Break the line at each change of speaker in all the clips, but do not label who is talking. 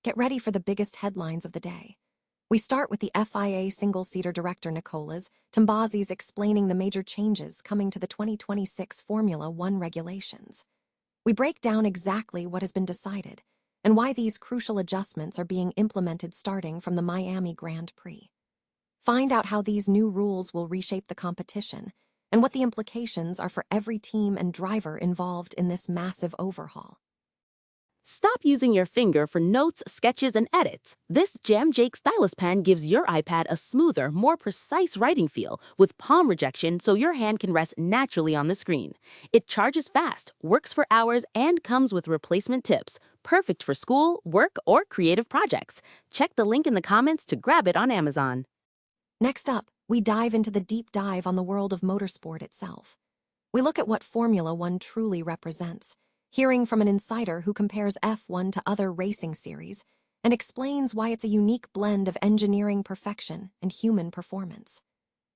get ready for the biggest headlines of the day. We start with the FIA single-seater director Nicolas Tombazis explaining the major changes coming to the 2026 Formula One regulations. We break down exactly what has been decided and why these crucial adjustments are being implemented starting from the Miami Grand Prix. Find out how these new rules will reshape the competition and what the implications are for every team and driver involved in this massive overhaul.
Stop using your finger for notes, sketches, and edits. This Jam Jake stylus pen gives your iPad a smoother, more precise writing feel with palm rejection so your hand can rest naturally on the screen. It charges fast, works for hours, and comes with replacement tips. Perfect for school, work, or creative projects. Check the link in the comments to grab it on Amazon.
Next up, we dive into the deep dive on the world of motorsport itself. We look at what Formula One truly represents, hearing from an insider who compares F1 to other racing series and explains why it's a unique blend of engineering perfection and human performance.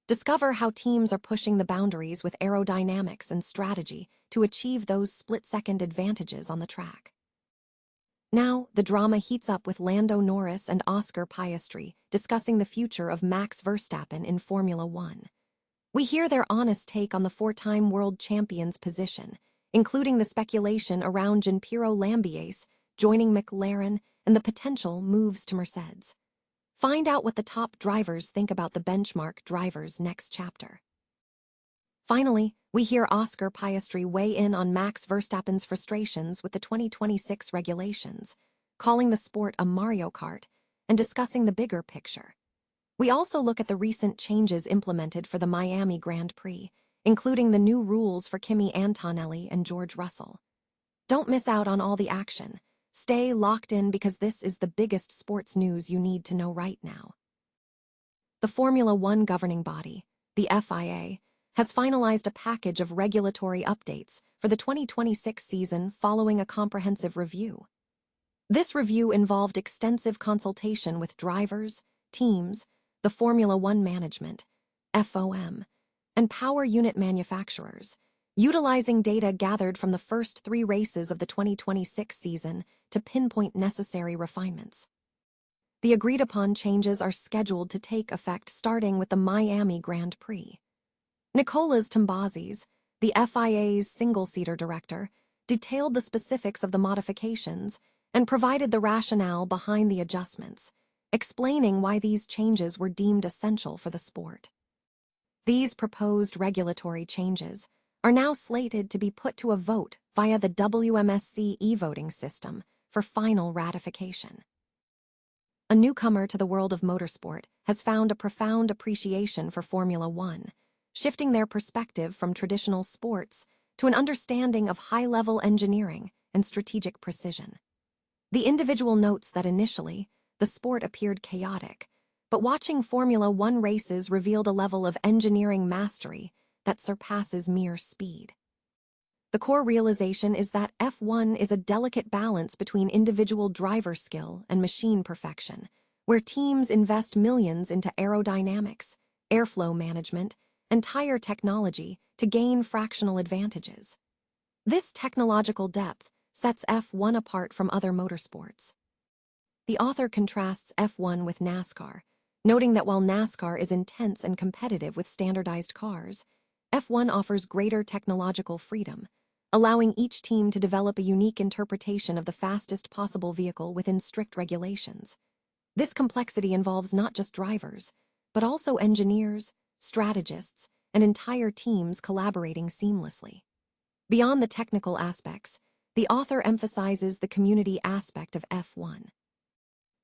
Discover how teams are pushing the boundaries with aerodynamics and strategy to achieve those split-second advantages on the track. Now, the drama heats up with Lando Norris and Oscar Piastri discussing the future of Max Verstappen in Formula One. We hear their honest take on the four-time world champion's position, including the speculation around Gianpiero Lambiase joining McLaren and the potential moves to Mercedes. Find out what the top drivers think about the benchmark drivers next chapter. Finally, we hear Oscar Piastri weigh in on Max Verstappen's frustrations with the 2026 regulations, calling the sport a Mario Kart and discussing the bigger picture. We also look at the recent changes implemented for the Miami Grand Prix, including the new rules for Kimi Antonelli and George Russell. Don't miss out on all the action. Stay locked in because this is the biggest sports news you need to know right now. The Formula One governing body, the FIA, has finalized a package of regulatory updates for the 2026 season following a comprehensive review. This review involved extensive consultation with drivers, teams, the Formula One management, FOM, and power unit manufacturers, utilizing data gathered from the first 3 races of the 2026 season to pinpoint necessary refinements. The agreed-upon changes are scheduled to take effect starting with the Miami Grand Prix. Nicolas Tombazis, the FIA's single-seater director, detailed the specifics of the modifications and provided the rationale behind the adjustments, explaining why these changes were deemed essential for the sport. These proposed regulatory changes are now slated to be put to a vote via the WMSC e-voting system for final ratification. A newcomer to the world of motorsport has found a profound appreciation for Formula One, shifting their perspective from traditional sports to an understanding of high-level engineering and strategic precision. The individual notes that initially, the sport appeared chaotic, but watching Formula One races revealed a level of engineering mastery that surpasses mere speed. The core realization is that F1 is a delicate balance between individual driver skill and machine perfection, where teams invest millions into aerodynamics, airflow management, and tire technology to gain fractional advantages. This technological depth sets F1 apart from other motorsports. The author contrasts F1 with NASCAR, noting that while NASCAR is intense and competitive with standardized cars, F1 offers greater technological freedom, allowing each team to develop a unique interpretation of the fastest possible vehicle within strict regulations. This complexity involves not just drivers, but also engineers, strategists, and entire teams collaborating seamlessly. Beyond the technical aspects, the author emphasizes the community aspect of F1.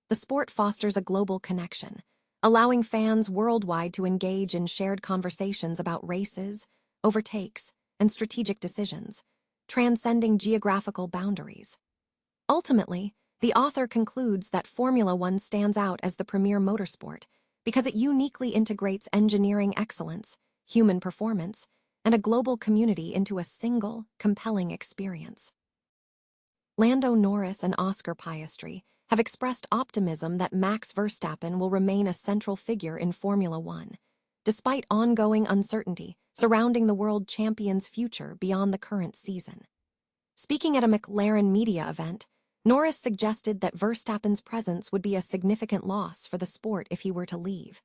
The sport fosters a global connection, allowing fans worldwide to engage in shared conversations about races, overtakes, and strategic decisions, transcending geographical boundaries. Ultimately, the author concludes that Formula One stands out as the premier motorsport because it uniquely integrates engineering excellence, human performance, and a global community into a single, compelling experience. Lando Norris and Oscar Piastri have expressed optimism that Max Verstappen will remain a central figure in Formula One, despite ongoing uncertainty surrounding the world champion's future beyond the current season. Speaking at a McLaren media event, Norris suggested that Verstappen's presence would be a significant loss for the sport if he were to leave,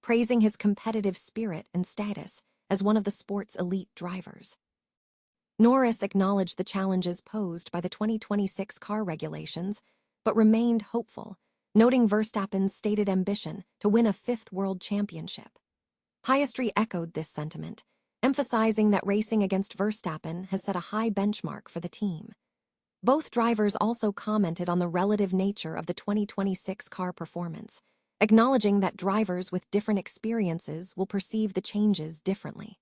praising his competitive spirit and status as one of the sport's elite drivers. Norris acknowledged the challenges posed by the 2026 car regulations, but remained hopeful, noting Verstappen's stated ambition to win a fifth world championship. Piastri echoed this sentiment, emphasizing that racing against Verstappen has set a high benchmark for the team. Both drivers also commented on the relative nature of the 2026 car performance, acknowledging that drivers with different experiences will perceive the changes differently.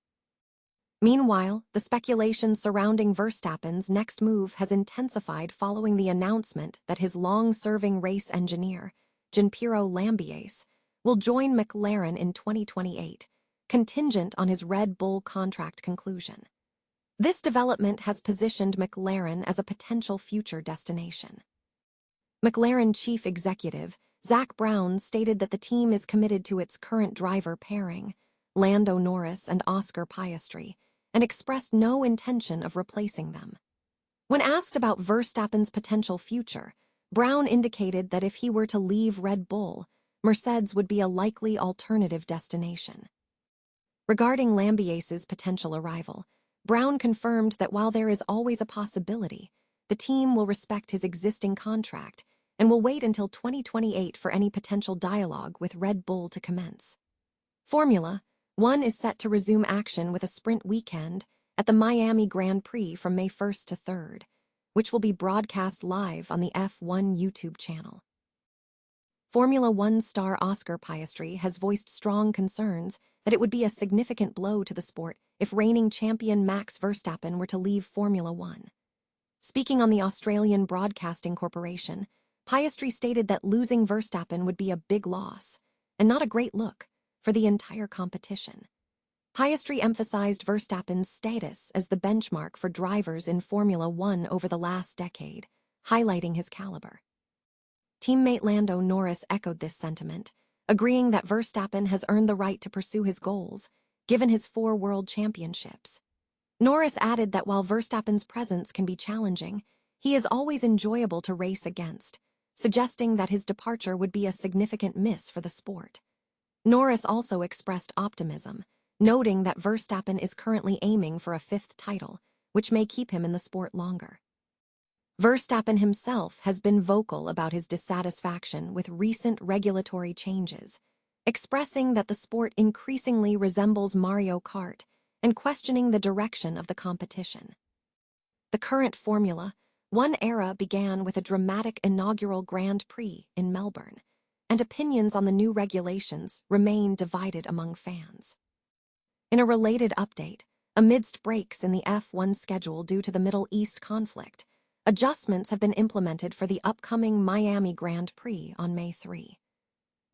Meanwhile, the speculation surrounding Verstappen's next move has intensified following the announcement that his long-serving race engineer, Gianpiero Lambiase, will join McLaren in 2028, contingent on his Red Bull contract conclusion. This development has positioned McLaren as a potential future destination. McLaren chief executive Zak Brown stated that the team is committed to its current driver pairing, Lando Norris and Oscar Piastri, and expressed no intention of replacing them. When asked about Verstappen's potential future, Brown indicated that if he were to leave Red Bull, Mercedes would be a likely alternative destination. Regarding Lambiase's potential arrival, Brown confirmed that while there is always a possibility, the team will respect his existing contract and will wait until 2028 for any potential dialogue with Red Bull to commence. Formula One is set to resume action with a sprint weekend at the Miami Grand Prix from May 1st to 3rd, which will be broadcast live on the F1 YouTube channel. Formula One star Oscar Piastri has voiced strong concerns that it would be a significant blow to the sport if reigning champion Max Verstappen were to leave Formula One. Speaking on the Australian Broadcasting Corporation, Piastri stated that losing Verstappen would be a big loss, and not a great look, for the entire competition. Piastri emphasized Verstappen's status as the benchmark for drivers in Formula One over the last decade, highlighting his caliber. Teammate Lando Norris echoed this sentiment, agreeing that Verstappen has earned the right to pursue his goals, given his 4 world championships. Norris added that while Verstappen's presence can be challenging, he is always enjoyable to race against, suggesting that his departure would be a significant miss for the sport. Norris also expressed optimism, noting that Verstappen is currently aiming for a 5th title, which may keep him in the sport longer. Verstappen himself has been vocal about his dissatisfaction with recent regulatory changes, expressing that the sport increasingly resembles Mario Kart and questioning the direction of the competition. The current Formula One era began with a dramatic inaugural Grand Prix in Melbourne, and opinions on the new regulations remain divided among fans. In a related update, amidst breaks in the F1 schedule due to the Middle East conflict, adjustments have been implemented for the upcoming Miami Grand Prix on May 3.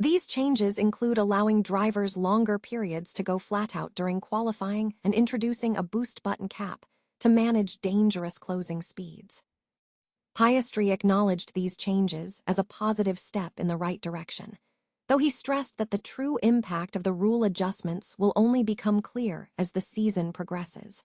These changes include allowing drivers longer periods to go flat out during qualifying and introducing a boost button cap to manage dangerous closing speeds. Piastri acknowledged these changes as a positive step in the right direction, though he stressed that the true impact of the rule adjustments will only become clear as the season progresses.